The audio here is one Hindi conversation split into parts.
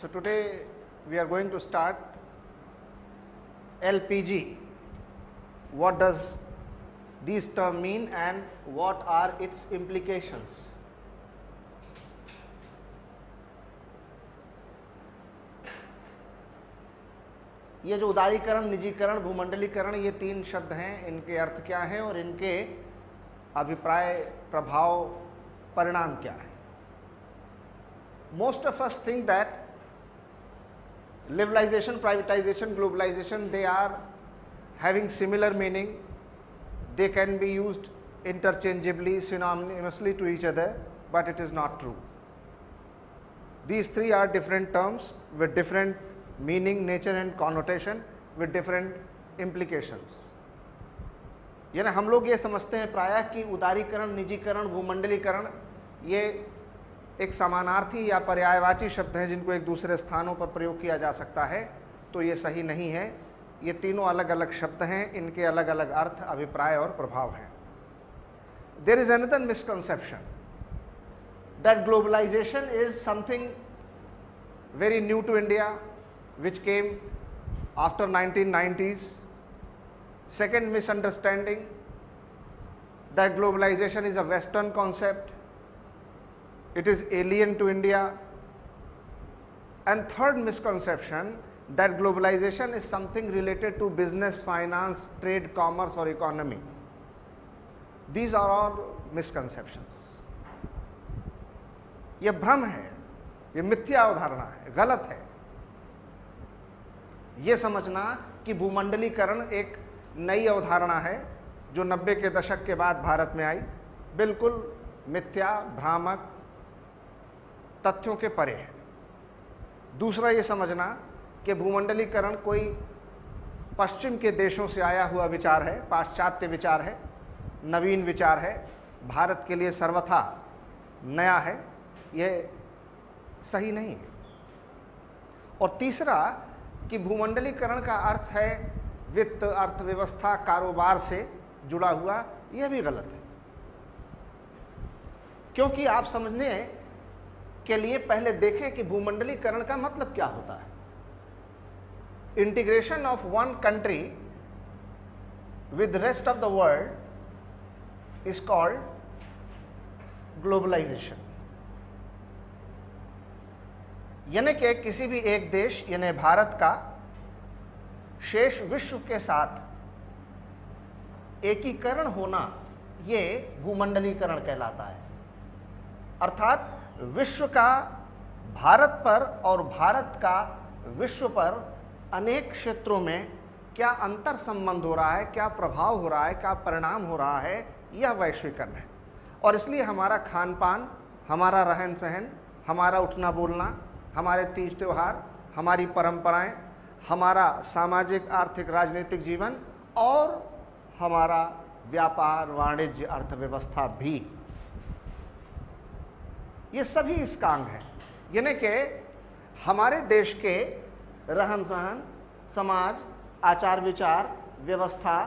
So today we are going to start LPG. What does these terms mean and what are its implications? ये जो उदारीकरण, निजीकरण, भूमंडलीकरण, ये तीन शब्द हैं, इनके अर्थ क्या हैं और इनके अभिप्राय, प्रभाव, परिणाम क्या है? Most of us think that liberalization, privatization, globalization, they are having similar meaning. They can be used interchangeably, synonymously to each other, but it is not true. These three are different terms with different meaning, nature and connotation, with different implications. यानी हम लोग ये समझते हैं प्रायः कि उदारीकरण, निजीकरण, भूमंडलीकरण ये एक समानार्थी या पर्यायवाची शब्द हैं जिनको एक दूसरे स्थानों पर प्रयोग किया जा सकता है, तो ये सही नहीं है। ये तीनों अलग अलग शब्द हैं, इनके अलग अलग अर्थ, अभिप्राय और प्रभाव हैं। There is another misconception that globalization is something very new to India, which came after 1990s. Second misunderstanding, that globalization is a Western concept. It is alien to India. And third misconception, that globalization is something related to business, finance, trade, commerce or economy. These are all misconceptions. ये भ्रम है, ये मिथ्या अवधारणा है, गलत है। ये समझना कि भूमंडलीकरण एक नई अवधारणा है जो 90 के दशक के बाद भारत में आई, बिल्कुल मिथ्या, भ्रामक, तथ्यों के परे है। दूसरा ये समझना कि भूमंडलीकरण कोई पश्चिम के देशों से आया हुआ विचार है, पाश्चात्य विचार है, नवीन विचार है, भारत के लिए सर्वथा नया है, ये सही नहीं है। और तीसरा कि भूमंडलीकरण का अर्थ है वित्त, अर्थव्यवस्था, कारोबार से जुड़ा हुआ, यह भी गलत है। क्योंकि आप समझने के लिए पहले देखें कि भूमंडलीकरण का मतलब क्या होता है। Integration of one country with rest of the world is called globalisation. यानी कि किसी भी एक देश यानी भारत का शेष विश्व के साथ एकीकरण होना, ये भूमंडलीकरण कहलाता है। अर्थात विश्व का भारत पर और भारत का विश्व पर अनेक क्षेत्रों में क्या अंतर संबंध हो रहा है, क्या प्रभाव हो रहा है, क्या परिणाम हो रहा है, यह वैश्वीकरण है। और इसलिए हमारा खान पान, हमारा रहन सहन, हमारा उठना बोलना, हमारे तीज त्यौहार, हमारी परंपराएं, हमारा सामाजिक, आर्थिक, राजनीतिक जीवन और हमारा व्यापार, वाणिज्य, अर्थव्यवस्था भी, ये सभी इसका अंग है। यानी कि हमारे देश के रहन सहन, समाज, आचार विचार, व्यवस्था,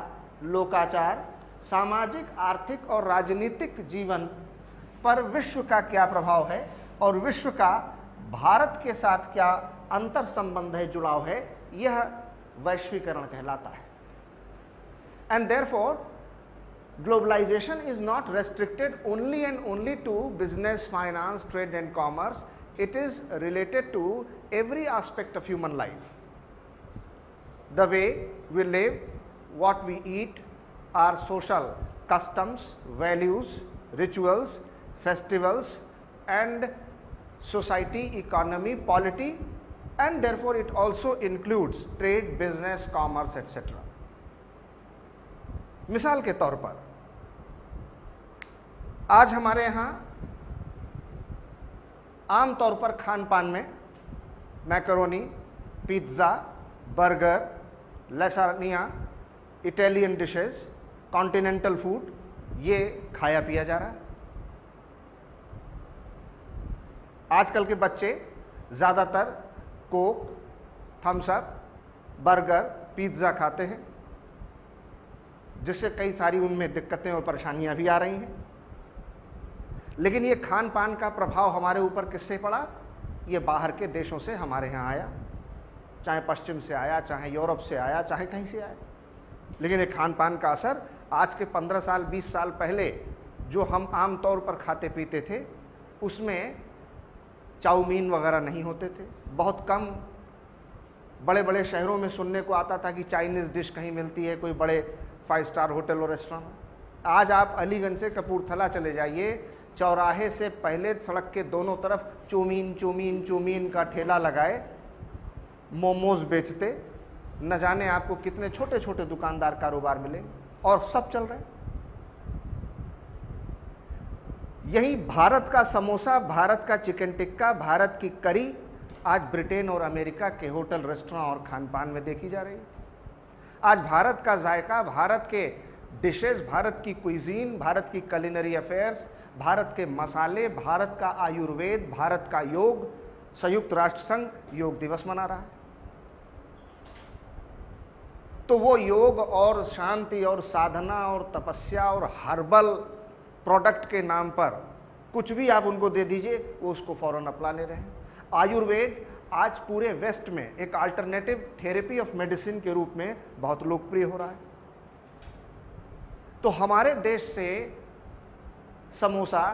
लोकाचार, सामाजिक, आर्थिक और राजनीतिक जीवन पर विश्व का क्या प्रभाव है और विश्व का भारत के साथ क्या अंतर संबंध है, जुड़ाव है, यह वैश्वीकरण कहलाता है। And therefore globalization is not restricted only and only to business, finance, trade and commerce. It is related to every aspect of human life. The way we live, what we eat, our social customs, values, rituals, festivals and society, economy, polity, and therefore it also includes trade, business, commerce, etc. मिसाल के तौर पर आज हमारे यहाँ आम तौर पर खान पान में macaroni, pizza, burger, lasagna, Italian dishes, continental food, ये खाया पिया जा रहा है। आजकल के बच्चे ज़्यादातर Coke, Thums Up, burger, pizza खाते हैं, जिससे कई सारी उनमें दिक्कतें और परेशानियां भी आ रही हैं। लेकिन ये खान पान का प्रभाव हमारे ऊपर किससे पड़ा? ये बाहर के देशों से हमारे यहाँ आया, चाहे पश्चिम से आया, चाहे यूरोप से आया, चाहे कहीं से आया। लेकिन ये खान पान का असर आज के 15 साल 20 साल पहले जो हम आम तौर पर खाते पीते थे उसमें चाउमीन वगैरह नहीं होते थे। बहुत कम बड़े बड़े शहरों में सुनने को आता था कि चाइनीज़ डिश कहीं मिलती है, कोई बड़े 5 स्टार होटल और रेस्टोरेंट। आज आप अलीगंज से कपूरथला चले जाइए, चौराहे से पहले सड़क के दोनों तरफ चौमीन चौमीन चौमीन का ठेला लगाए, मोमोज बेचते, न जाने आपको कितने छोटे छोटे दुकानदार कारोबार मिले, और सब चल रहे हैं। यही भारत का समोसा, भारत का चिकन टिक्का, भारत की करी आज ब्रिटेन और अमेरिका के होटल, रेस्टोरेंट और खान पान में देखी जा रही है। आज भारत का जायका, भारत के डिशेस, भारत की क्विजीन, भारत की कुलिनरी अफेयर्स, भारत के मसाले, भारत का आयुर्वेद, भारत का योग, संयुक्त राष्ट्र संघ योग दिवस मना रहा है। तो वो योग और शांति और साधना और तपस्या और हर्बल प्रोडक्ट के नाम पर कुछ भी आप उनको दे दीजिए, वो उसको फौरन अपना ले रहे हैं। आयुर्वेद आज पूरे वेस्ट में एक अल्टरनेटिव थेरेपी ऑफ मेडिसिन के रूप में बहुत लोकप्रिय हो रहा है। तो हमारे देश से समोसा,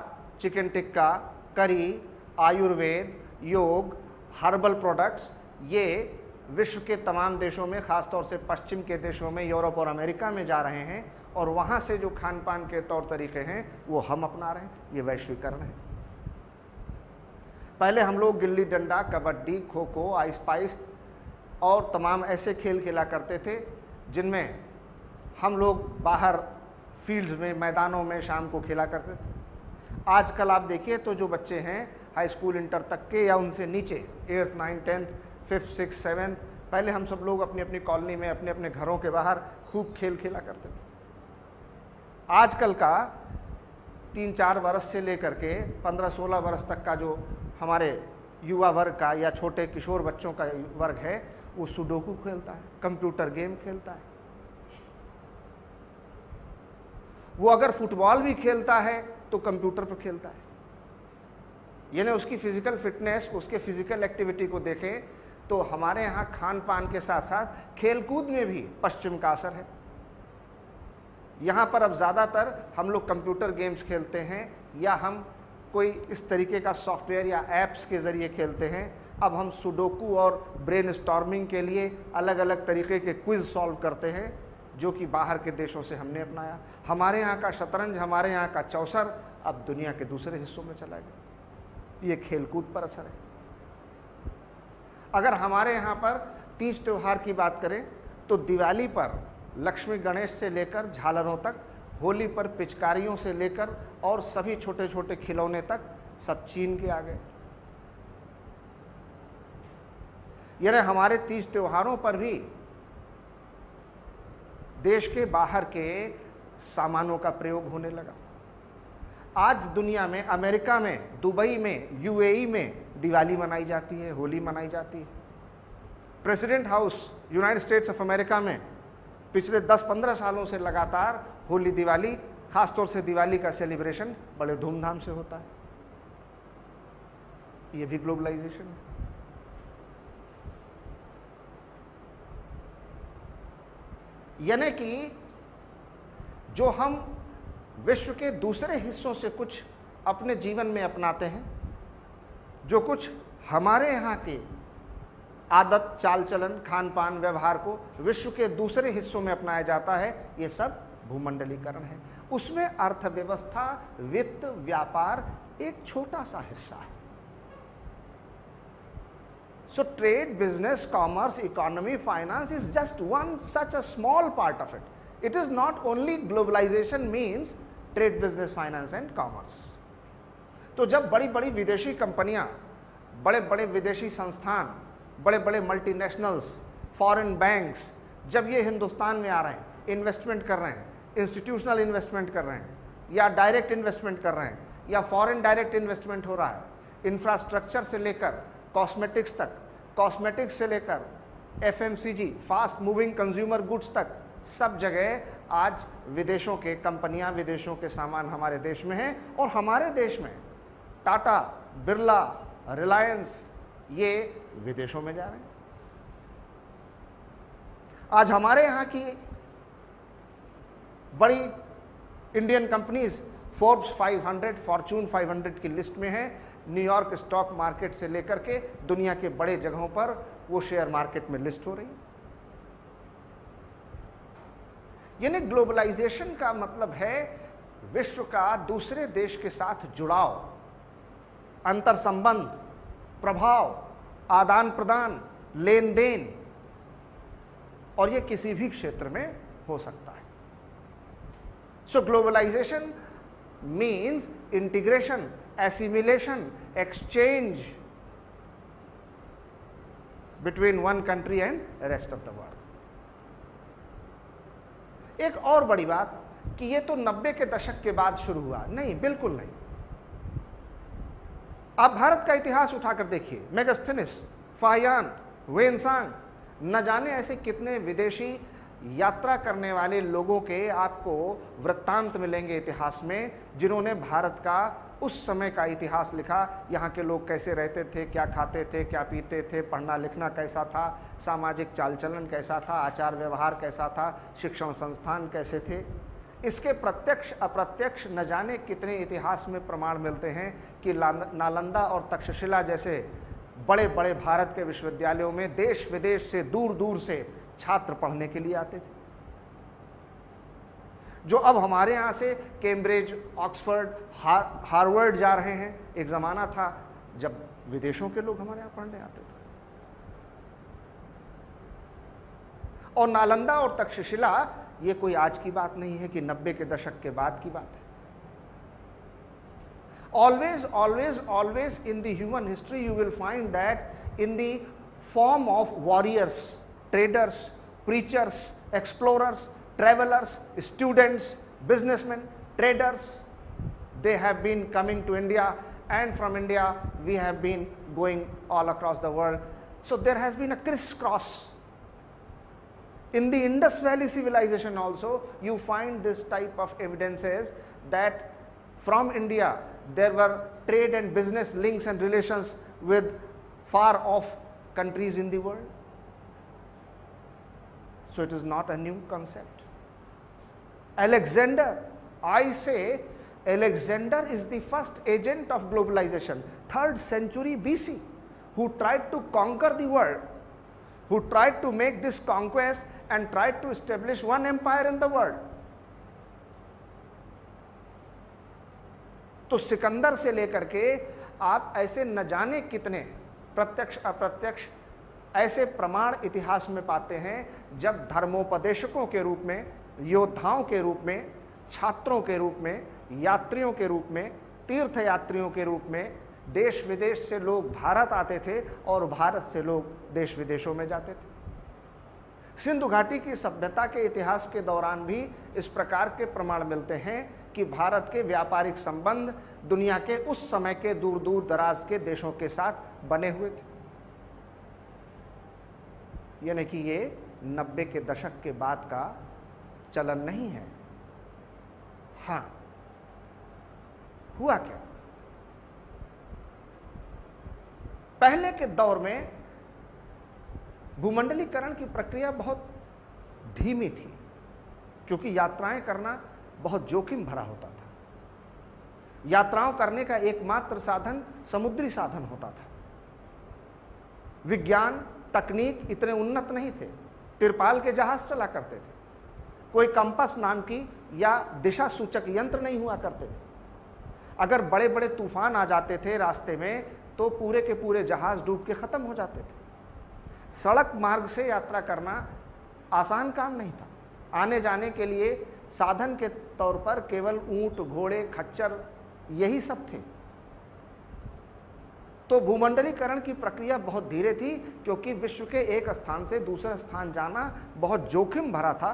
चिकन टिक्का, करी, आयुर्वेद, योग, हर्बल प्रोडक्ट्स, ये विश्व के तमाम देशों में, ख़ासतौर से पश्चिम के देशों में, यूरोप और अमेरिका में जा रहे हैं, और वहाँ से जो खान पान के तौर तरीके हैं वो हम अपना रहे हैं। ये वैश्वीकरण है। पहले हम लोग गिल्ली डंडा, कबड्डी, खो खो, आइस पाइस और तमाम ऐसे खेल खेला करते थे जिनमें हम लोग बाहर फील्ड्स में, मैदानों में शाम को खेला करते थे। आजकल आप देखिए तो जो बच्चे हैं हाई स्कूल, इंटर तक के या उनसे नीचे, 8th 9th 10th 5th 6th 7th, पहले हम सब लोग अपनी अपनी कॉलोनी में, अपने अपने घरों के बाहर खूब खेल खेला करते थे। आजकल का 3-4 वर्ष से लेकर के 15-16 वर्ष तक का जो हमारे युवा वर्ग का या छोटे किशोर बच्चों का वर्ग है, वो सुडोकू खेलता है, कंप्यूटर गेम खेलता है। वो अगर फुटबॉल भी खेलता है तो कंप्यूटर पर खेलता है। यानी उसकी फिजिकल फिटनेस, उसके फिजिकल एक्टिविटी को देखें तो हमारे यहाँ खान पान के साथ साथ खेलकूद में भी पश्चिम का असर है। यहाँ पर अब ज़्यादातर हम लोग कंप्यूटर गेम्स खेलते हैं या हम कोई इस तरीके का सॉफ्टवेयर या ऐप्स के ज़रिए खेलते हैं। अब हम सुडोकू और ब्रेन स्टॉर्मिंग के लिए अलग अलग तरीके के क्विज सॉल्व करते हैं, जो कि बाहर के देशों से हमने अपनाया। हमारे यहाँ का शतरंज, हमारे यहाँ का चौसर अब दुनिया के दूसरे हिस्सों में चला गया। ये खेलकूद पर असर है। अगर हमारे यहाँ पर तीज त्यौहार की बात करें तो दिवाली पर लक्ष्मी गणेश से लेकर झालरों तक, होली पर पिचकारियों से लेकर और सभी छोटे छोटे खिलौने तक सब चीन के आ गए। यानी हमारे तीज त्योहारों पर भी देश के बाहर के सामानों का प्रयोग होने लगा। आज दुनिया में, अमेरिका में, दुबई में, यूएई में दिवाली मनाई जाती है, होली मनाई जाती है। President house United states of America में पिछले 10-15 सालों से लगातार होली, दिवाली, खासतौर से दिवाली का सेलिब्रेशन बड़े धूमधाम से होता है। ये भी ग्लोबलाइजेशन है। यानी कि जो हम विश्व के दूसरे हिस्सों से कुछ अपने जीवन में अपनाते हैं, जो कुछ हमारे यहाँ के आदत, चाल चलन, खान पान, व्यवहार को विश्व के दूसरे हिस्सों में अपनाया जाता है, ये सब भूमंडलीकरण है। उसमें अर्थव्यवस्था, वित्त, व्यापार एक छोटा सा हिस्सा है। So trade, business, commerce, economy, finance is just one such a small part of it. It is not only globalization means trade, business, finance and commerce. तो जब बड़ी बड़ी विदेशी कंपनियां, बड़े बड़े विदेशी संस्थान, बड़े बड़े मल्टीनेशनल्स, फॉरेन बैंक्स जब ये हिंदुस्तान में आ रहे हैं, इन्वेस्टमेंट कर रहे हैं, इंस्टीट्यूशनल इन्वेस्टमेंट कर रहे हैं या डायरेक्ट इन्वेस्टमेंट कर रहे हैं या फॉरेन डायरेक्ट इन्वेस्टमेंट हो रहा है, इंफ्रास्ट्रक्चर से लेकर कॉस्मेटिक्स तक, कॉस्मेटिक्स से लेकर FMCG, fast moving consumer goods तक, सब जगह आज विदेशों के कंपनियां, विदेशों के सामान हमारे देश में हैं। और हमारे देश में टाटा, बिरला, रिलायंस, ये विदेशों में जा रहे हैं। आज हमारे यहाँ की बड़ी इंडियन कंपनीज फोर्ब्स 500, फॉर्च्यून 500 की लिस्ट में है। न्यूयॉर्क स्टॉक मार्केट से लेकर के दुनिया के बड़े जगहों पर वो शेयर मार्केट में लिस्ट हो रही है। यानी ग्लोबलाइजेशन का मतलब है विश्व का दूसरे देश के साथ जुड़ाव, अंतर संबंध, प्रभाव, आदान प्रदान, लेन देन, और ये किसी भी क्षेत्र में हो सकता है। So globalisation means integration, assimilation, exchange between one country and rest of the world. एक और बड़ी बात कि ये तो 90 के दशक के बाद शुरू हुआ, नहीं, बिल्कुल नहीं। आप भारत का इतिहास उठाकर देखिए, मेगास्थनीज, फाहियान, वेनसांग, न जाने ऐसे कितने विदेशी यात्रा करने वाले लोगों के आपको वृत्तांत मिलेंगे इतिहास में, जिन्होंने भारत का उस समय का इतिहास लिखा। यहाँ के लोग कैसे रहते थे, क्या खाते थे, क्या पीते थे, पढ़ना लिखना कैसा था, सामाजिक चाल चलन कैसा था, आचार व्यवहार कैसा था, शिक्षण संस्थान कैसे थे। इसके प्रत्यक्ष अप्रत्यक्ष न जाने कितने इतिहास में प्रमाण मिलते हैं कि नालंदा और तक्षशिला जैसे बड़े बड़े भारत के विश्वविद्यालयों में देश विदेश से, दूर दूर से छात्र पढ़ने के लिए आते थे, जो अब हमारे यहाँ से कैम्ब्रिज, ऑक्सफोर्ड, हार्वर्ड जा रहे हैं। एक ज़माना था जब विदेशों के लोग हमारे यहाँ पढ़ने आते थे। और नालंदा और तक्षशिला ये कोई आज की बात नहीं है कि 90 के दशक के बाद की बात है। Always, always, always in the human history you will find that in the form of warriors, traders, preachers, explorers, travelers, students, businessmen, traders, they have been coming to India, and from India we have been going all across the world. So there has been a crisscross. In the Indus Valley civilization also you find this type of evidences that from India there were trade and business links and relations with far off countries in the world. So it is not a new concept. Alexander, I say Alexander is the first agent of globalization, 3rd century BC, who tried to conquer the world, who tried to make this conquest and tried to establish one empire in the world. तो सिकंदर से लेकर के आप ऐसे न जाने कितने प्रत्यक्ष अप्रत्यक्ष ऐसे प्रमाण इतिहास में पाते हैं जब धर्मोपदेशकों के रूप में, योद्धाओं के रूप में, छात्रों के रूप में, यात्रियों के रूप में, तीर्थयात्रियों के रूप में देश विदेश से लोग भारत आते थे और भारत से लोग देश विदेशों में जाते थे। सिंधु घाटी की सभ्यता के इतिहास के दौरान भी इस प्रकार के प्रमाण मिलते हैं कि भारत के व्यापारिक संबंध दुनिया के उस समय के दूर दूर दराज के देशों के साथ बने हुए थे। यानी कि ये 90 के दशक के बाद का चलन नहीं है। हाँ, हुआ क्या? पहले के दौर में भूमंडलीकरण की प्रक्रिया बहुत धीमी थी, क्योंकि यात्राएं करना बहुत जोखिम भरा होता था। यात्राओं करने का एकमात्र साधन समुद्री साधन होता था। विज्ञान, तकनीक इतने उन्नत नहीं थे। तिरपाल के जहाज चला करते थे, कोई कंपास नाम की या दिशा सूचक यंत्र नहीं हुआ करते थे। अगर बड़े बड़े तूफान आ जाते थे रास्ते में तो पूरे के पूरे जहाज डूब के ख़त्म हो जाते थे। सड़क मार्ग से यात्रा करना आसान काम नहीं था। आने जाने के लिए साधन के तौर पर केवल ऊंट, घोड़े, खच्चर यही सब थे। तो भूमंडलीकरण की प्रक्रिया बहुत धीरे थी, क्योंकि विश्व के एक स्थान से दूसरे स्थान जाना बहुत जोखिम भरा था।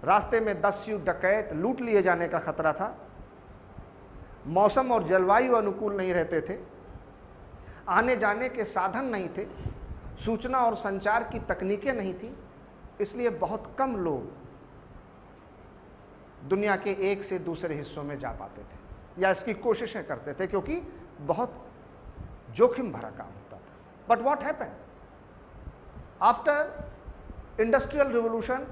रास्ते में दस्यु, डकैत, लूट लिए जाने का खतरा था। मौसम और जलवायु अनुकूल नहीं रहते थे। आने जाने के साधन नहीं थे। सूचना और संचार की तकनीकें नहीं थी। इसलिए बहुत कम लोग दुनिया के एक से दूसरे हिस्सों में जा पाते थे या इसकी कोशिशें करते थे, क्योंकि बहुत जोखिम भरा काम होता था. But what happened after industrial revolution,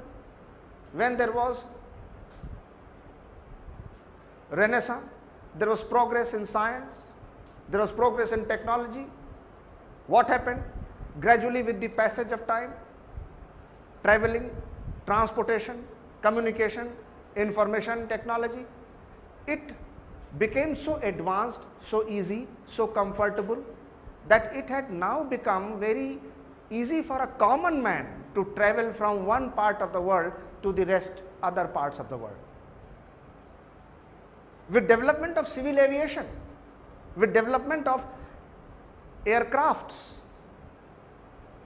when there was Renaissance, there was progress in science, there was progress in technology. What happened? Gradually, with the passage of time, traveling, transportation, communication, information technology, it became so advanced, so easy, so comfortable, that it had now become very easy for a common man to travel from one part of the world to the rest other parts of the world. With development of civil aviation, with development of aircrafts,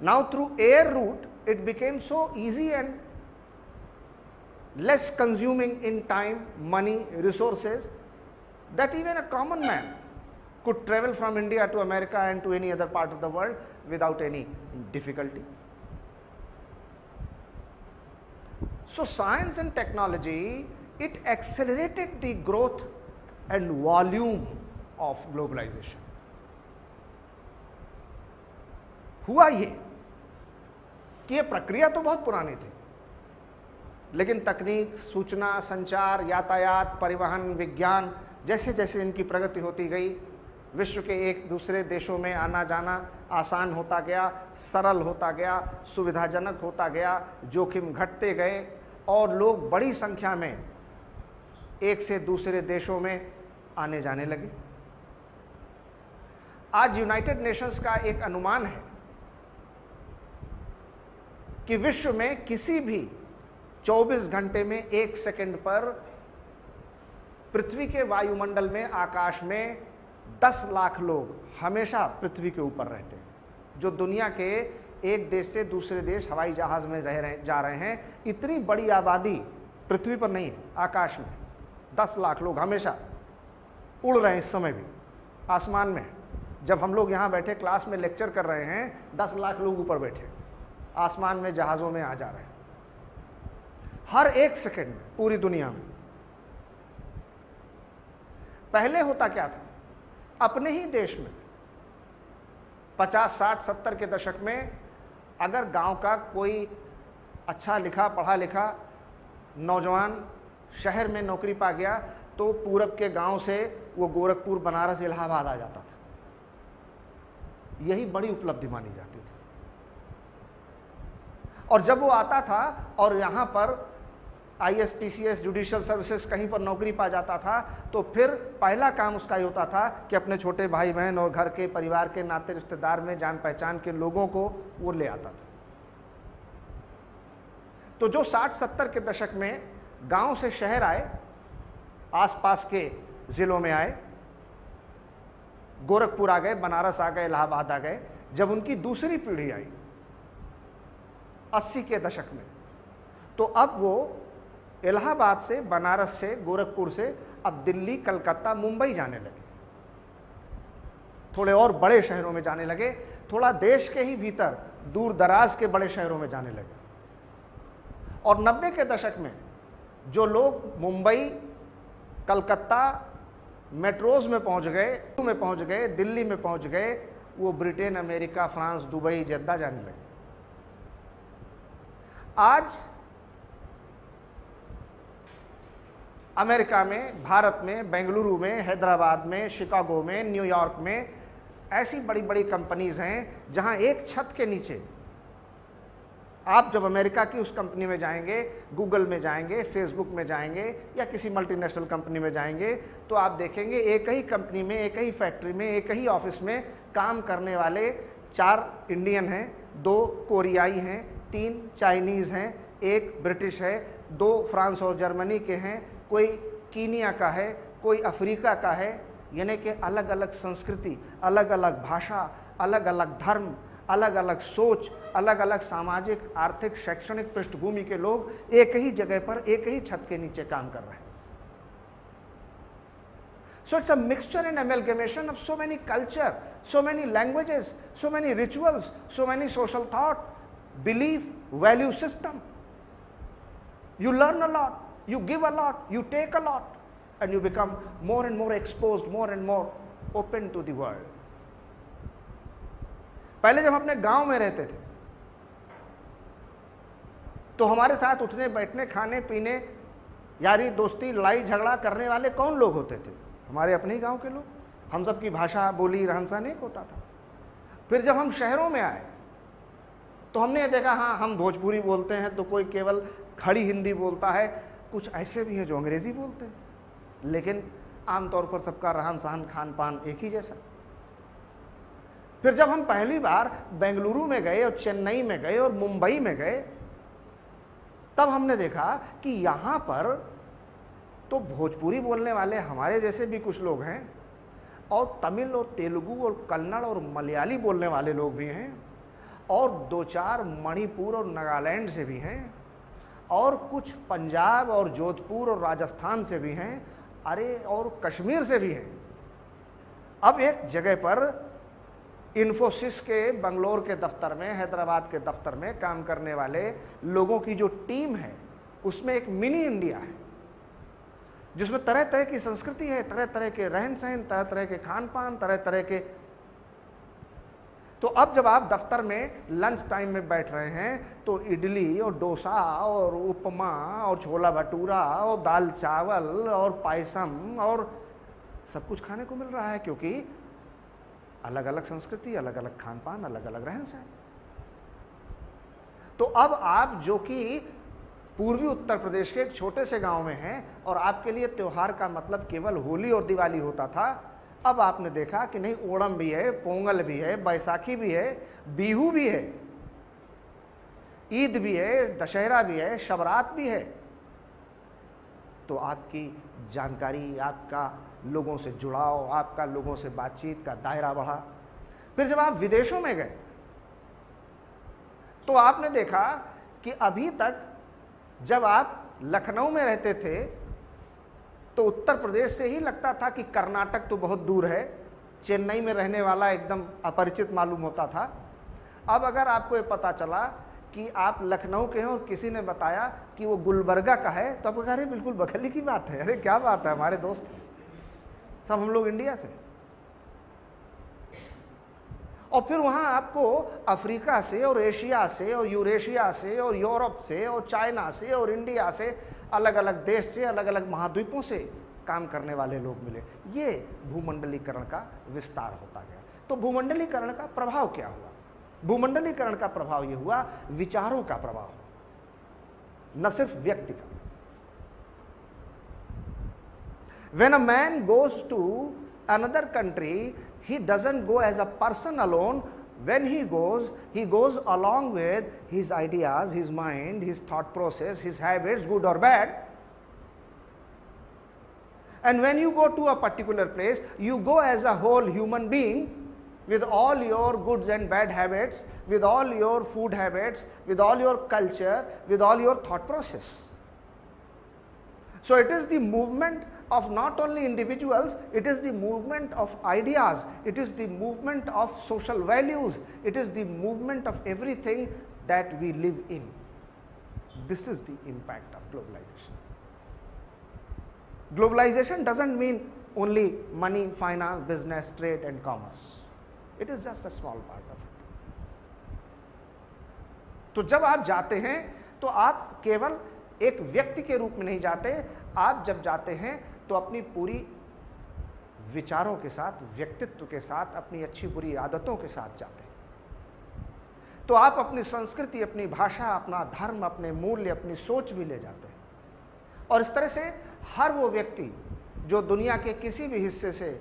now through air route, it became so easy and less consuming in time, money, resources, that even a common man could travel from India to America and to any other part of the world without any difficulty. So science and technology, it accelerated the growth and volume of globalization. हुआ ये कि ये प्रक्रिया तो बहुत पुरानी थी, लेकिन तकनीक, सूचना, संचार, यातायात, परिवहन, विज्ञान, जैसे जैसे इनकी प्रगति होती गई, विश्व के एक दूसरे देशों में आना जाना आसान होता गया, सरल होता गया, सुविधाजनक होता गया, जोखिम घटते गए और लोग बड़ी संख्या में एक से दूसरे देशों में आने जाने लगे. आज यूनाइटेड नेशंस का एक अनुमान है कि विश्व में किसी भी 24 घंटे में 1 सेकंड पर पृथ्वी के वायुमंडल में, आकाश में 10 लाख लोग हमेशा पृथ्वी के ऊपर रहते हैं. जो दुनिया के एक देश से दूसरे देश हवाई जहाज में जा रहे हैं, इतनी बड़ी आबादी पृथ्वी पर नहीं है, आकाश में 10 लाख लोग हमेशा उड़ रहे हैं. इस समय भी आसमान में, जब हम लोग यहाँ बैठे क्लास में लेक्चर कर रहे हैं, 10 लाख लोग ऊपर बैठे आसमान में, जहाज़ों में आ जा रहे हैं हर 1 सेकंड में पूरी दुनिया में. पहले होता क्या था, अपने ही देश में 50, 60, 70 के दशक में अगर गांव का कोई अच्छा लिखा पढ़ा लिखा नौजवान शहर में नौकरी पा गया तो पूरब के गांव से वो गोरखपुर, बनारस, इलाहाबाद आ जाता था. यही बड़ी उपलब्धि मानी जाती थी. और जब वो आता था और यहाँ पर IAS, PCS, जुडिशियल सर्विसेज कहीं पर नौकरी पा जाता था, तो फिर पहला काम उसका ये होता था कि अपने छोटे भाई बहन और घर के परिवार के नाते रिश्तेदार में जान पहचान के लोगों को वो ले आता था. तो जो 60-70 के दशक में गांव से शहर आए, आसपास के जिलों में आए, गोरखपुर आ गए, बनारस आ गए, इलाहाबाद आ गए, जब उनकी दूसरी पीढ़ी आई 80 के दशक में, तो अब वो इलाहाबाद से, बनारस से, गोरखपुर से अब दिल्ली, कलकत्ता, मुंबई जाने लगे, थोड़े और बड़े शहरों में जाने लगे, थोड़ा देश के ही भीतर दूर दराज के बड़े शहरों में जाने लगे. और 90 के दशक में जो लोग मुंबई, कलकत्ता, मेट्रोज में पहुंच गए, दिल्ली में पहुंच गए, वो Britain, America, France, Dubai, Jeddah जाने लगे. आज अमेरिका में, भारत में, बेंगलुरु में, हैदराबाद में, शिकागो में, न्यूयॉर्क में ऐसी बड़ी बड़ी कंपनीज हैं जहां एक छत के नीचे आप जब अमेरिका की उस कंपनी में जाएंगे, गूगल में जाएंगे, फेसबुक में जाएंगे या किसी मल्टीनेशनल कंपनी में जाएंगे, तो आप देखेंगे एक ही कंपनी में, एक ही फैक्ट्री में, एक ही ऑफिस में काम करने वाले 4 इंडियन हैं, 2 कोरियाई हैं, 3 चाइनीज़ हैं, 1 ब्रिटिश है, 2 फ्रांस और जर्मनी के हैं, कोई कीनिया का है, कोई अफ्रीका का है. यानी कि अलग अलग संस्कृति, अलग अलग भाषा, अलग अलग धर्म, अलग अलग सोच, अलग अलग सामाजिक, आर्थिक, शैक्षणिक पृष्ठभूमि के लोग एक ही जगह पर, एक ही छत के नीचे काम कर रहे हैं. So it's a mixture and amalgamation of so many culture, so many languages, so many rituals, so many social thought, belief, value system. You learn a lot, you give a lot, you take a lot, and you become more and more exposed, more and more open to the world. पहले जब हम अपने गांव में रहते थे तो हमारे साथ उठने बैठने, खाने पीने, यारी दोस्ती, लड़ाई झगड़ा करने वाले कौन लोग होते थे? हमारे अपने ही गांव के लोग। हम सब की भाषा, बोली, रहन सहन एक होता था। फिर जब हम शहरों में आए तो हमने ये देखा, हाँ हम भोजपुरी बोलते हैं तो कोई केवल खड़ी हिंदी बोलता है, कुछ ऐसे भी हैं जो अंग्रेजी बोलते हैं, लेकिन आमतौर पर सबका रहन सहन, खान पान एक ही जैसा। फिर जब हम पहली बार बेंगलुरु में गए और चेन्नई में गए और मुंबई में गए, तब हमने देखा कि यहाँ पर तो भोजपुरी बोलने वाले हमारे जैसे भी कुछ लोग हैं, और तमिल और तेलुगु और कन्नड़ और मलयाली बोलने वाले लोग भी हैं, और 2-4 मणिपुर और नागालैंड से भी हैं, और कुछ पंजाब और जोधपुर और राजस्थान से भी हैं, अरे और कश्मीर से भी हैं। अब एक जगह पर इन्फोसिस के बंगलोर के दफ्तर में, हैदराबाद के दफ्तर में काम करने वाले लोगों की जो टीम है, उसमें एक मिनी इंडिया है जिसमें तरह तरह की संस्कृति है, तरह तरह के रहन सहन, तरह तरह के खान पान, तरह तरह के। तो अब जब आप दफ्तर में लंच टाइम में बैठ रहे हैं तो इडली और डोसा और उपमा और छोला भटूरा और दाल चावल और पायसम और सब कुछ खाने को मिल रहा है, क्योंकि अलग अलग संस्कृति, अलग अलग खान पान, अलग अलग रहन सहन। तो अब आप जो कि पूर्वी उत्तर प्रदेश के एक छोटे से गांव में हैं और आपके लिए त्योहार का मतलब केवल होली और दिवाली होता था, अब आपने देखा कि नहीं, ओणम भी है, पोंगल भी है, बैसाखी भी है, बिहू भी है, ईद भी है, दशहरा भी है, शबरात भी है। तो आपकी जानकारी, आपका लोगों से जुड़ाव, आपका लोगों से बातचीत का दायरा बढ़ा। फिर जब आप विदेशों में गए तो आपने देखा कि अभी तक जब आप लखनऊ में रहते थे तो उत्तर प्रदेश से ही लगता था कि कर्नाटक तो बहुत दूर है, चेन्नई में रहने वाला एकदम अपरिचित मालूम होता था। अब अगर आपको ये पता चला कि आप लखनऊ के हैं और किसी ने बताया कि वो गुलबर्गा का है, तो आप कह रहे बिल्कुल बगल की बात है, अरे क्या बात है, हमारे दोस्त सब हम लोग इंडिया से। और फिर वहां आपको अफ्रीका से और एशिया से और यूरेशिया से और यूरोप से और चाइना से और इंडिया से, अलग अलग देश से, अलग अलग महाद्वीपों से काम करने वाले लोग मिले। ये भूमंडलीकरण का विस्तार होता गया। तो भूमंडलीकरण का प्रभाव क्या हुआ? भूमंडलीकरण का प्रभाव ये हुआ, विचारों का प्रभाव, न सिर्फ व्यक्ति का। When a man goes to another country, he doesn't go as a person alone. When he goes along with his ideas, his mind, his thought process, his habits, good or bad. And when you go to a particular place, you go as a whole human being with all your goods and bad habits, with all your food habits, with all your culture, with all your thought process. So it is the movement of not only individuals, it is the movement of ideas, it is the movement of social values, it is the movement of everything that we live in. This is the impact of globalization. Globalization doesn't mean only money, finance, business, trade and commerce. It is just a small part of it. तो जब आप जाते हैं तो आप केवल एक व्यक्ति के रूप में नहीं जाते, आप जब जाते हैं तो अपनी पूरी विचारों के साथ, व्यक्तित्व के साथ, अपनी अच्छी बुरी आदतों के साथ जाते हैं। तो आप अपनी संस्कृति, अपनी भाषा, अपना धर्म, अपने मूल्य, अपनी सोच भी ले जाते हैं। और इस तरह से हर वो व्यक्ति जो दुनिया के किसी भी हिस्से से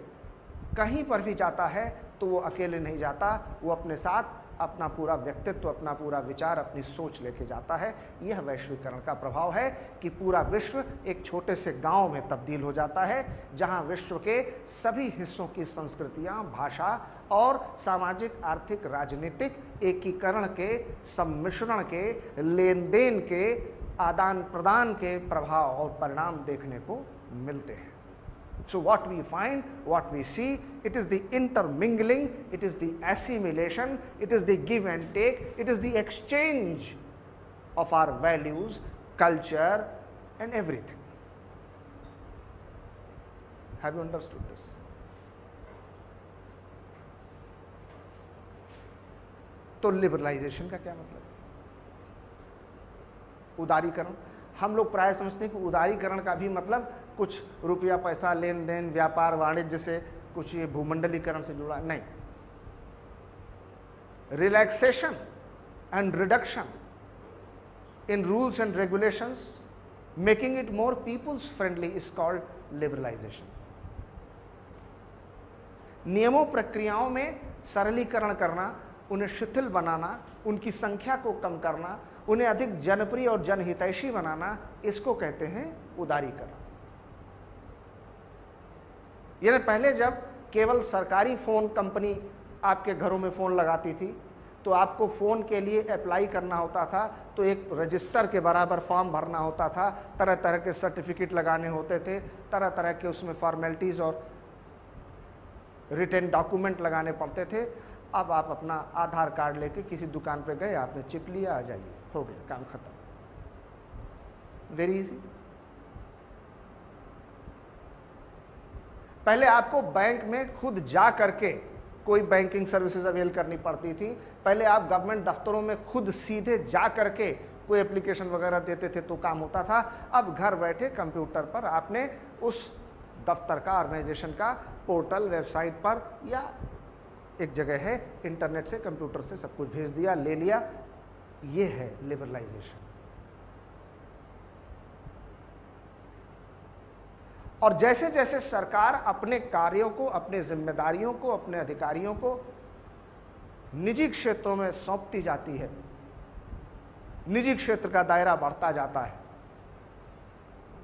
कहीं पर भी जाता है तो वो अकेले नहीं जाता, वो अपने साथ अपना पूरा व्यक्तित्व, अपना पूरा विचार, अपनी सोच लेके जाता है। यह वैश्वीकरण का प्रभाव है कि पूरा विश्व एक छोटे से गांव में तब्दील हो जाता है, जहां विश्व के सभी हिस्सों की संस्कृतियां, भाषा और सामाजिक, आर्थिक, राजनीतिक एकीकरण के, सम्मिश्रण के, लेन देन के, आदान प्रदान के प्रभाव और परिणाम देखने को मिलते हैं। So what we find, what we see, it is the intermingling, it is the assimilation, it is the give and take, it is the exchange of our values, culture and everything. Have you understood this? तो लिबरलाइजेशन का क्या मतलब है? उदारीकरण। हम लोग प्राय समझते हैं कि उदारीकरण का भी मतलब कुछ रुपया पैसा लेन देन व्यापार वाणिज्य से, कुछ ये भूमंडलीकरण से जुड़ा नहीं। Relaxation and reduction in rules and regulations making it more people's friendly is called liberalisation. नियमों प्रक्रियाओं में सरलीकरण करना, उन्हें शिथिल बनाना, उनकी संख्या को कम करना, उन्हें अधिक जनप्रिय और जनहितैषी बनाना, इसको कहते हैं उदारीकरण। यानी पहले जब केवल सरकारी फ़ोन कंपनी आपके घरों में फ़ोन लगाती थी तो आपको फ़ोन के लिए अप्लाई करना होता था, तो एक रजिस्टर के बराबर फॉर्म भरना होता था, तरह तरह के सर्टिफिकेट लगाने होते थे, तरह तरह के उसमें फॉर्मेलिटीज़ और रिटन डॉक्यूमेंट लगाने पड़ते थे। अब आप अपना आधार कार्ड लेके किसी दुकान पे गए, आपने चिप लिया, आ जाइए, हो गया, काम खत्म, वेरी इजी। पहले आपको बैंक में खुद जा करके कोई बैंकिंग सर्विसेज अवेल करनी पड़ती थी, पहले आप गवर्नमेंट दफ्तरों में खुद सीधे जा करके कोई एप्लीकेशन वगैरह देते थे तो काम होता था। अब घर बैठे कंप्यूटर पर आपने उस दफ्तर का, ऑर्गेनाइजेशन का पोर्टल, वेबसाइट पर या एक जगह है, इंटरनेट से, कंप्यूटर से सब कुछ भेज दिया, ले लिया। ये है लिबरलाइजेशन। और जैसे जैसे सरकार अपने कार्यों को, अपने जिम्मेदारियों को, अपने अधिकारियों को निजी क्षेत्रों में सौंपती जाती है, निजी क्षेत्र का दायरा बढ़ता जाता है,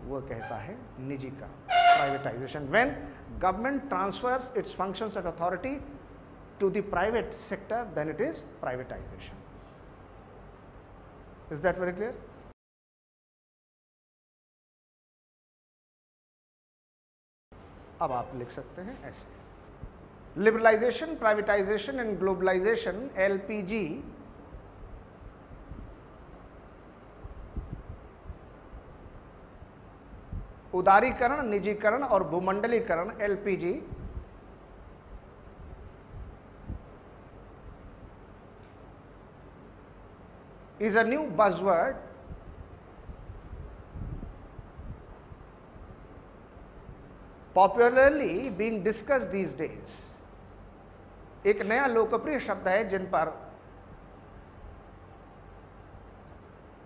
वो कहता है निजीकरण, privatisation. When government transfers its functions and authority to the private sector, then it is privatization. Is that very clear? अब आप लिख सकते हैं ऐसे: liberalisation, privatisation and globalisation, LPG, उदारीकरण, निजीकरण और भूमंडलीकरण, LPG, is a new buzzword popularly being discussed these days. एक नया लोकप्रिय शब्द है जिन पर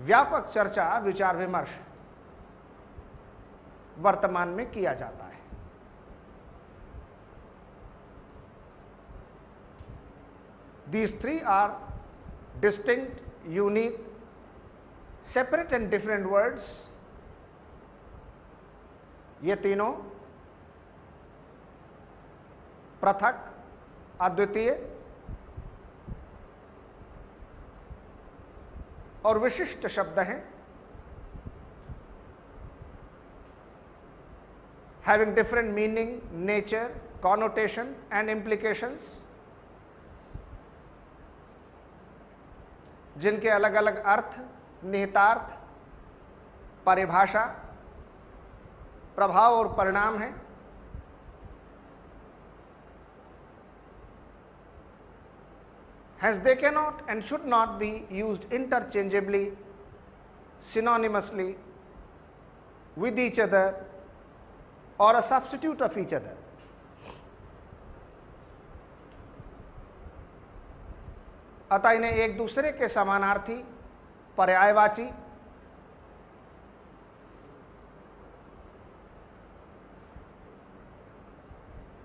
व्यापक चर्चा, विचार विमर्श वर्तमान में किया जाता है। These three are distinct, unique, separate and different words. ये तीनों पृथक, अद्वितीय और विशिष्ट शब्द हैं, having different meaning, nature, connotation and implications, जिनके अलग अलग अर्थ, निहितार्थ, परिभाषा, प्रभाव और परिणाम हैं। Hence they cannot and should not be used interchangeably, synonymously with each other or a substitute of each other. अतः इन्हें एक दूसरे के समानार्थी, पर्यायवाची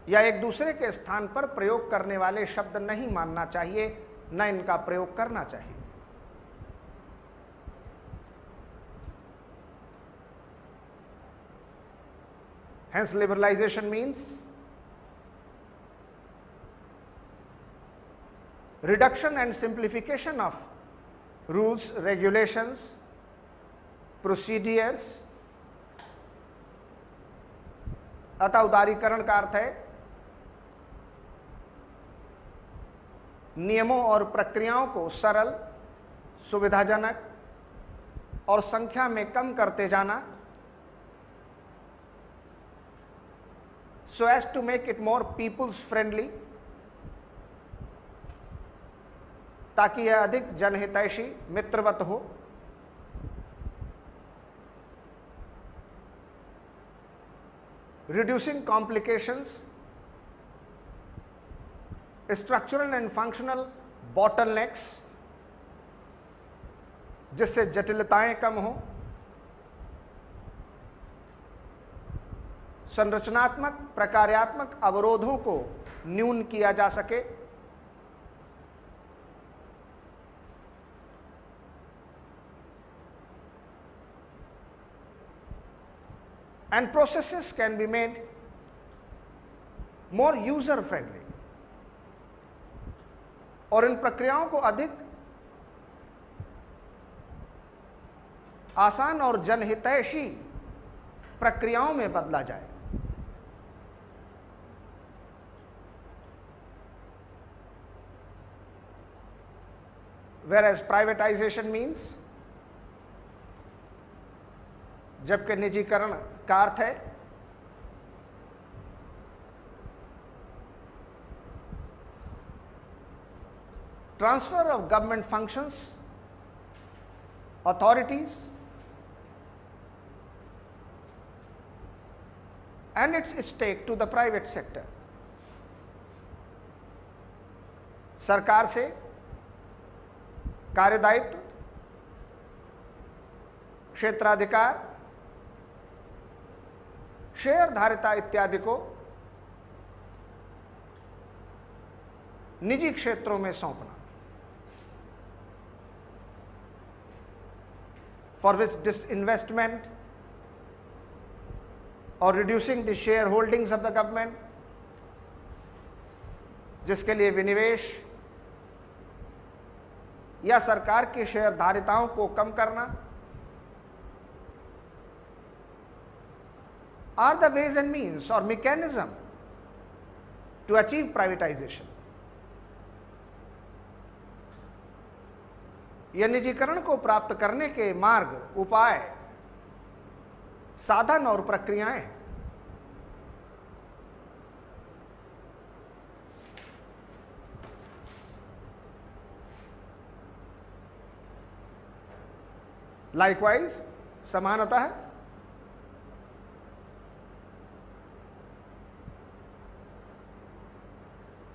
या एक दूसरे के स्थान पर प्रयोग करने वाले शब्द नहीं मानना चाहिए, न इनका प्रयोग करना चाहिए। Hence liberalization means reduction and simplification of rules, regulations, procedures। अतः उदारीकरण का अर्थ है नियमों और प्रक्रियाओं को सरल, सुविधाजनक और संख्या में कम करते जाना, so as to make it more people's friendly, ताकि यह अधिक जनहितैषी मित्रवत हो। Reducing complications, structural and functional bottlenecks, जिससे जटिलताएं कम हो। संरचनात्मक प्रकार्यात्मक अवरोधों को न्यून किया जा सके। And processes can be made more user friendly, और इन प्रक्रियाओं को अधिक आसान और जनहितैषी प्रक्रियाओं में बदला जाए। Whereas privatization means, जबकि निजीकरण का अर्थ है transfer of government functions, authorities and its stake to the private sector। सरकार से कार्यदायित्व, क्षेत्राधिकार, शेयरधारिता इत्यादि को निजी क्षेत्रों में सौंपना, for which disinvestment और reducing the share holdings of the government, जिसके लिए विनिवेश या सरकार की शेयरधारिताओं को कम करना, are the ways and means और मैकेनिज्म टू अचीव प्राइवेटाइजेशन। यह निजीकरण को प्राप्त करने के मार्ग, उपाय, साधन और प्रक्रियाएं। लाइकवाइज, समानतः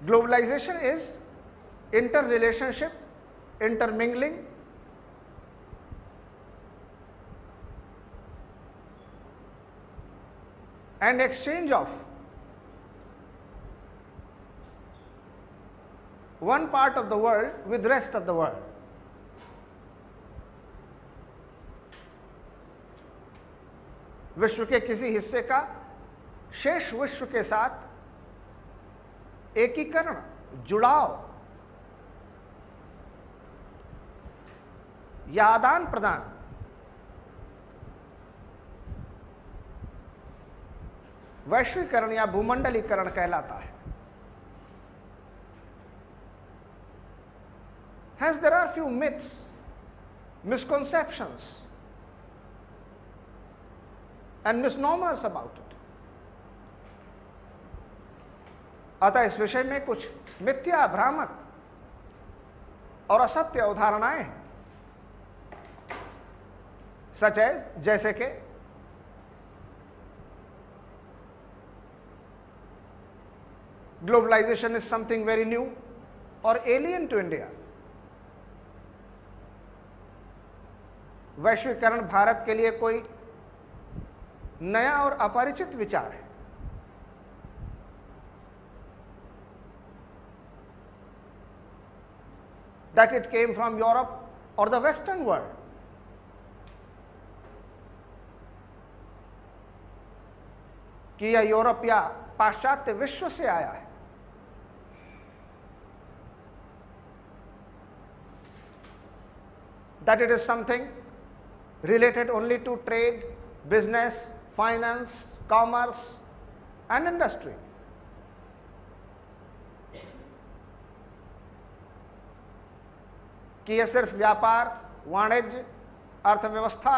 globalisation is inter relationship, intermingling and exchange of one part of the world with rest of the world। विश्व के किसी हिस्से का शेष विश्व के साथ एकीकरण, जुड़ाव या आदान प्रदान वैश्वीकरण या भूमंडलीकरण कहलाता है। Hence there are few myths, misconceptions and misnomers about it। अतः इस विषय में कुछ मिथ्या, भ्रामक और असत्य अवधारणाएं हैं, सच एज, जैसे कि globalisation is something very new और एलियन टू इंडिया। वैश्वीकरण भारत के लिए कोई नया और अपरिचित विचार है। That it came from Europe or the Western world। कि यह यूरोप या पाश्चात्य विश्व से आया है। That it is something related only to trade, business, finance, commerce and industry। कि यह सिर्फ व्यापार, वाणिज्य, अर्थव्यवस्था,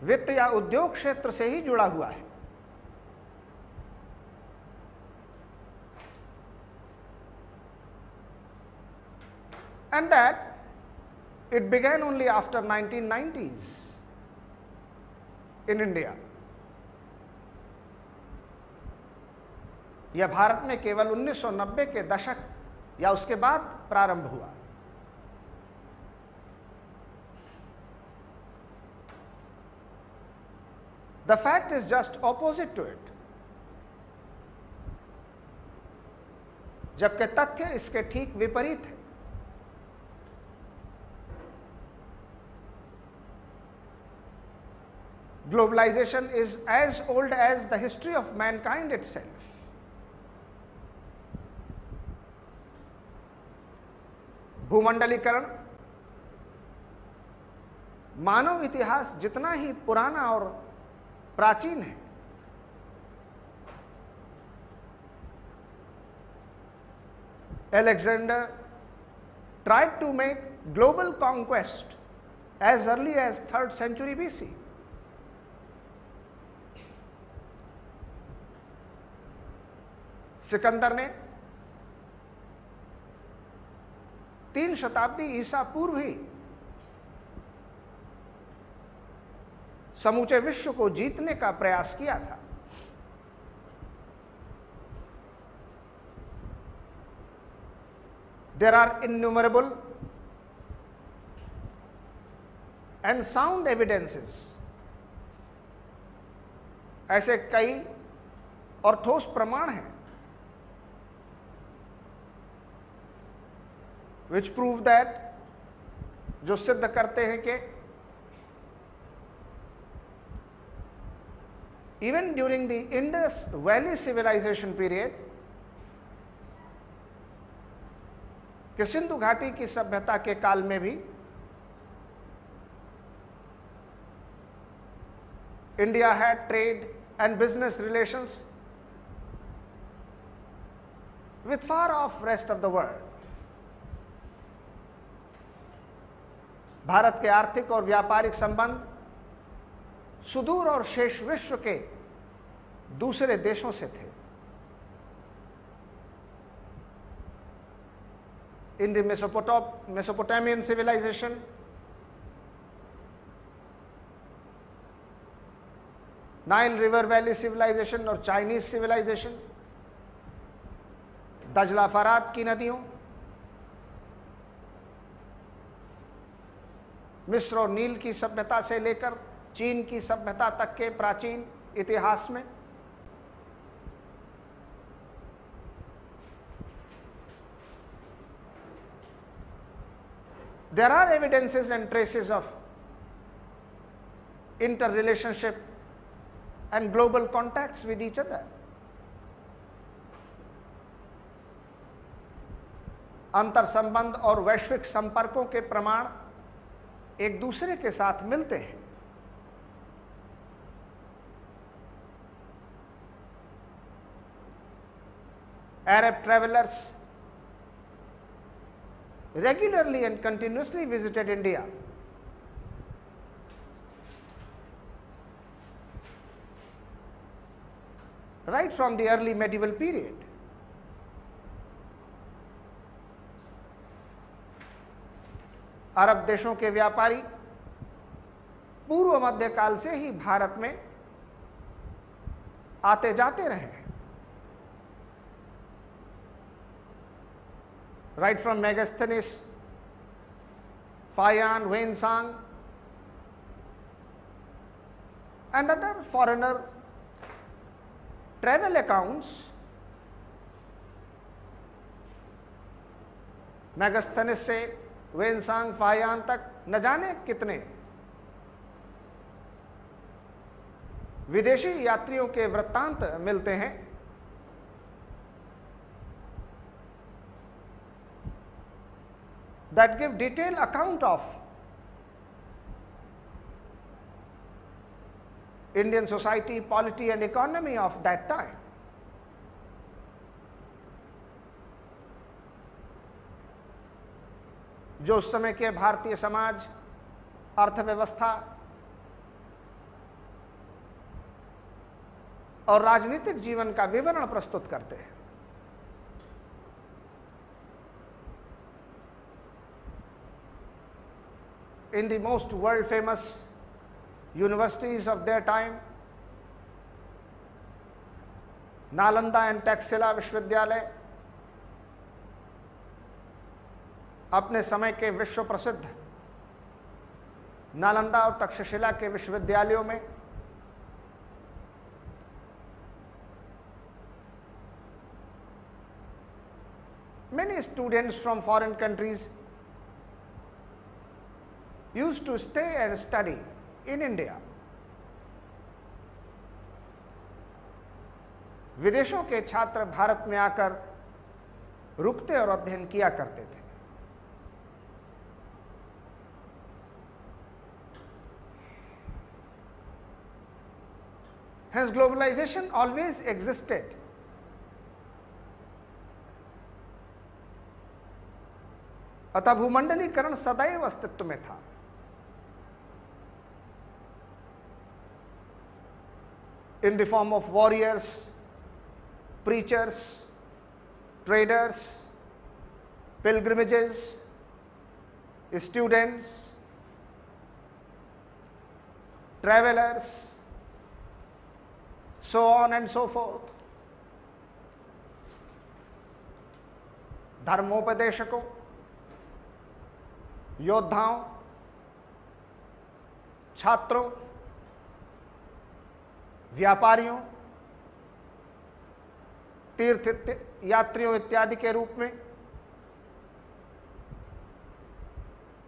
वित्त या उद्योग क्षेत्र से ही जुड़ा हुआ है। and that it began only after 1990s in India. यह भारत में केवल 1990 के दशक या उसके बाद प्रारंभ हुआ। The fact is just opposite to it. जबकि तथ्य इसके ठीक विपरीत है। Globalization is as old as the history of mankind itself. भूमंडलीकरण मानव इतिहास जितना ही पुराना और प्राचीन है, Alexander tried to make global conquest as early as 3rd century BC. Sikandar ने 3 शताब्दी ईसा पूर्व ही समूचे विश्व को जीतने का प्रयास किया था। There are innumerable and sound evidences, ऐसे कई और ठोस प्रमाण हैं which prove that, जो सिद्ध करते हैं कि even during the Indus Valley civilization period, कि सिंधु घाटी की सभ्यता के काल में भी India had trade and business relations with far off rest of the world. Bharat के आर्थिक और व्यापारिक संबंध सुदूर और शेष विश्व के दूसरे देशों से थे। In the Mesopotamian civilization, Nile River Valley civilization और Chinese civilization, दजला फरात की नदियों, मिस्र और नील की सभ्यता से लेकर चीन की सभ्यता तक के प्राचीन इतिहास में there are evidences and traces of interrelationship and global contacts with each other. अंतर संबंध और वैश्विक संपर्कों के प्रमाण एक दूसरे के साथ मिलते हैं। Arab travelers regularly and continuously visited India. Right from the early medieval period. अरब देशों के व्यापारी पूर्व मध्यकाल से ही भारत में आते जाते रहे। Right from Megasthenes, Fayan, Wensang, and other foreigner travel accounts, Megasthenes से वेनसांग फायान तक न जाने कितने विदेशी यात्रियों के वृत्तांत मिलते हैं। That give detailed account of Indian society, polity and economy of that time. जो उस समय के भारतीय समाज, अर्थव्यवस्था और राजनीतिक जीवन का विवरण प्रस्तुत करते हैं। in the most world famous universities of their time, Nalanda and Taxila विश्वविद्यालय अपने समय के विश्व प्रसिद्ध नालंदा और तक्षशिला के विश्वविद्यालयों में many students from foreign countries used to stay and study in India. विदेशों के छात्र भारत में आकर रुकते और अध्ययन किया करते थे। Hence globalization always existed. अतः भूमंडलीकरण सदैव अस्तित्व में था। In the form of warriors, preachers, traders, pilgrimages, students, travelers, so on and so forth. धर्मोपदेशकों, योद्धाओं, छात्रों, व्यापारियों, तीर्थ यात्रियों इत्यादि के रूप में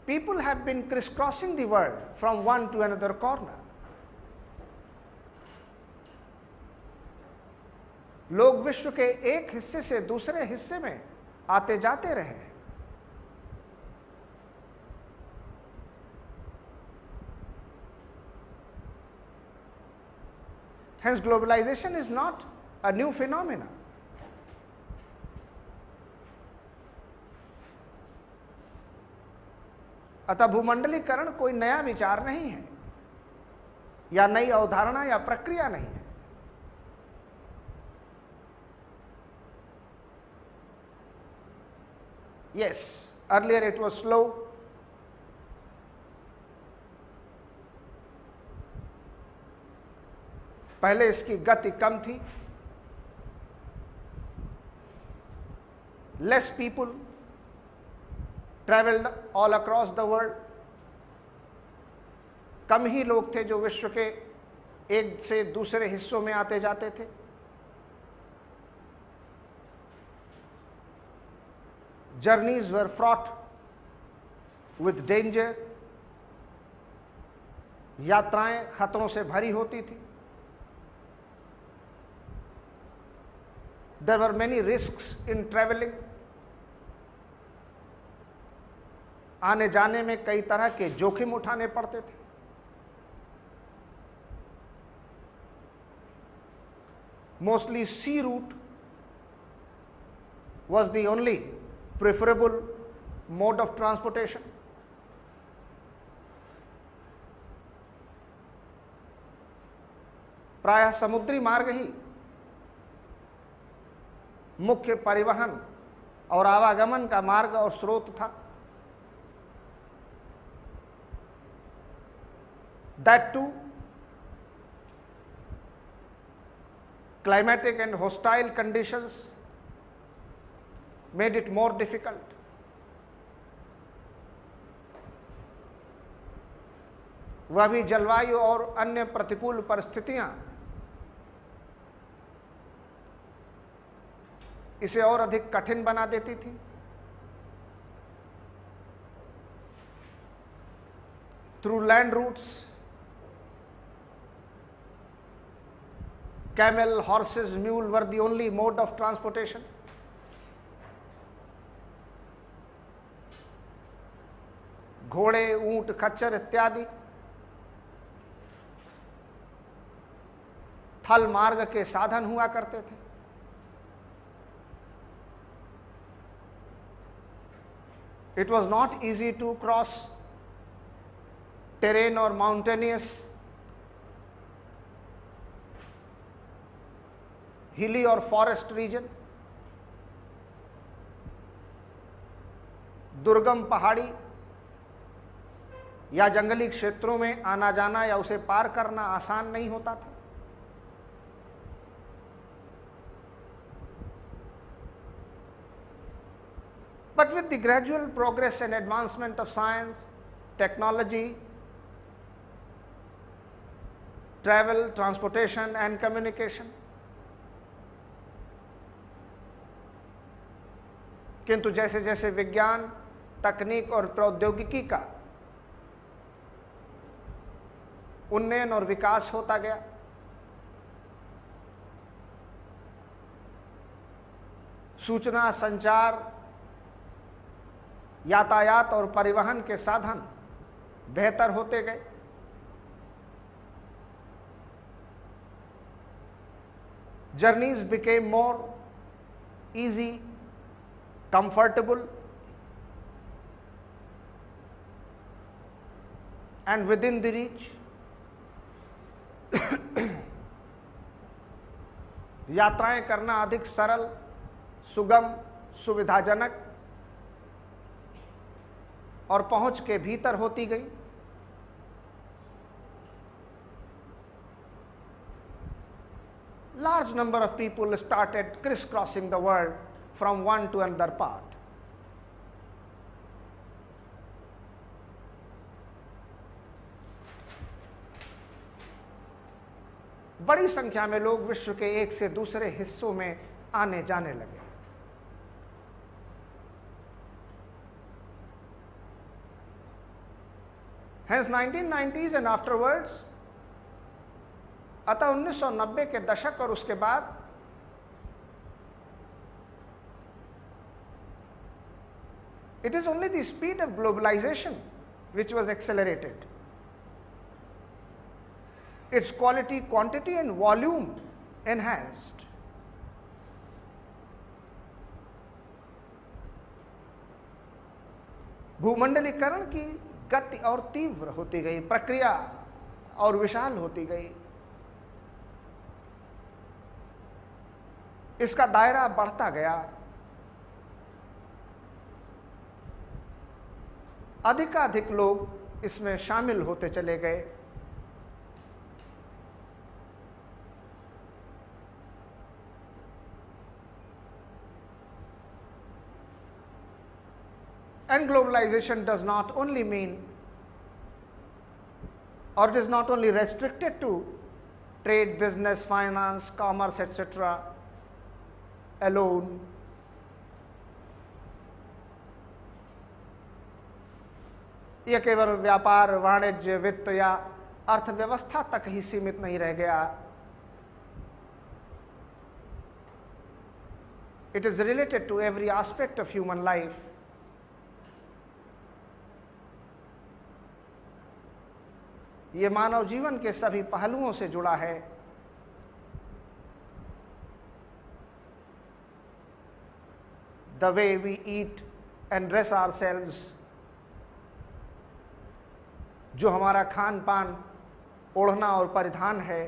people have been crisscrossing the world from one to another corner. लोग विश्व के एक हिस्से से दूसरे हिस्से में आते जाते रहे हैं। Hence globalization is not a new phenomenon. अतः भूमंडलीकरण कोई नया विचार नहीं है या नई अवधारणा या प्रक्रिया नहीं है। Yes, earlier it was slow. पहले इसकी गति कम थी। Less people traveled all across the world. कम ही लोग थे जो विश्व के एक से दूसरे हिस्सों में आते जाते थे। Journeys were fraught with danger. यात्राएं खतरों से भरी होती थी। There were many risks in traveling. आने जाने में कई तरह के जोखिम उठाने पड़ते थे। Mostly sea route was the only preferable mode of transportation. प्रायः समुद्री मार्ग ही मुख्य परिवहन और आवागमन का मार्ग और स्रोत था। That too, climatic and hostile conditions made it more difficult. वह भी जलवायु और अन्य प्रतिकूल परिस्थितियां इसे और अधिक कठिन बना देती थी। Through land routes, camel, horses, mule were the only mode of transportation. घोड़े, ऊंट, खच्चर इत्यादि थल मार्ग के साधन हुआ करते थे। It was not easy to cross terrain or mountainous, hilly or forest region. दुर्गम पहाड़ी या जंगली क्षेत्रों में आना जाना या उसे पार करना आसान नहीं होता था। But with the gradual progress and advancement of science, technology, travel, transportation and communication, किंतु जैसे जैसे विज्ञान, तकनीक और प्रौद्योगिकी का उन्नयन और विकास होता गया, सूचना, संचार, यातायात और परिवहन के साधन बेहतर होते गए, journeys became more easy, comfortable and within the reach. यात्राएं करना अधिक सरल, सुगम, सुविधाजनक और पहुंच के भीतर होती गई। Large number of people started crisscrossing the world from one to another part. बड़ी संख्या में लोग विश्व के एक से दूसरे हिस्सों में आने जाने लगे। Hence 1990s and afterwards, अतः 1990 के दशक और उसके बाद it is only the speed of globalization which was accelerated. Its quality, quantity and volume enhanced. भूमंडलीकरण की गति और तीव्र होती गई, प्रक्रिया और विशाल होती गई, इसका दायरा बढ़ता गया, अधिकाधिक लोग इसमें शामिल होते चले गए। And globalization does not only mean, or it is not only restricted to trade, business, finance, commerce, etc. alone. यह केवल व्यापार, वाणिज्य, वित्त या अर्थव्यवस्था तक ही सीमित नहीं रह गया। It is related to every aspect of human life. ये मानव जीवन के सभी पहलुओं से जुड़ा है। The way we eat and dress ourselves, जो हमारा खान पान, ओढ़ना और परिधान है।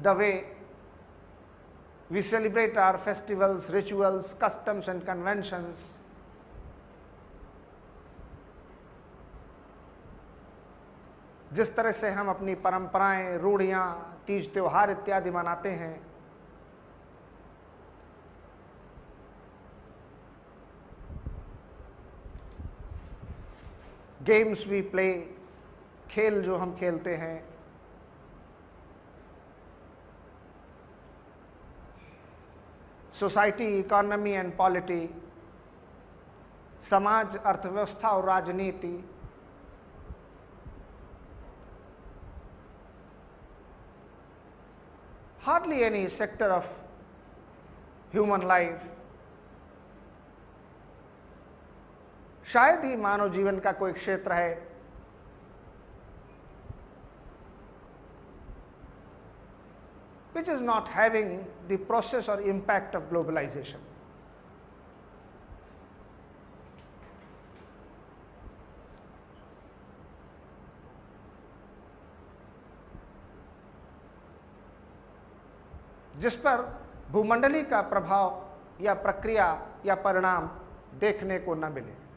The way we celebrate our festivals, rituals, customs and conventions, जिस तरह से हम अपनी परंपराएं, रूढ़ियां, तीज त्योहार इत्यादि मनाते हैं, गेम्स वी प्ले, खेल जो हम खेलते हैं, सोसाइटी, इकोनॉमी एंड पॉलिटी, समाज, अर्थव्यवस्था और राजनीति, hardly any sector of human life, शायद ही मानव जीवन का कोई क्षेत्र है which is not having the process or impact of globalization. जिस पर भूमंडली का प्रभाव या प्रक्रिया या परिणाम देखने को न मिले।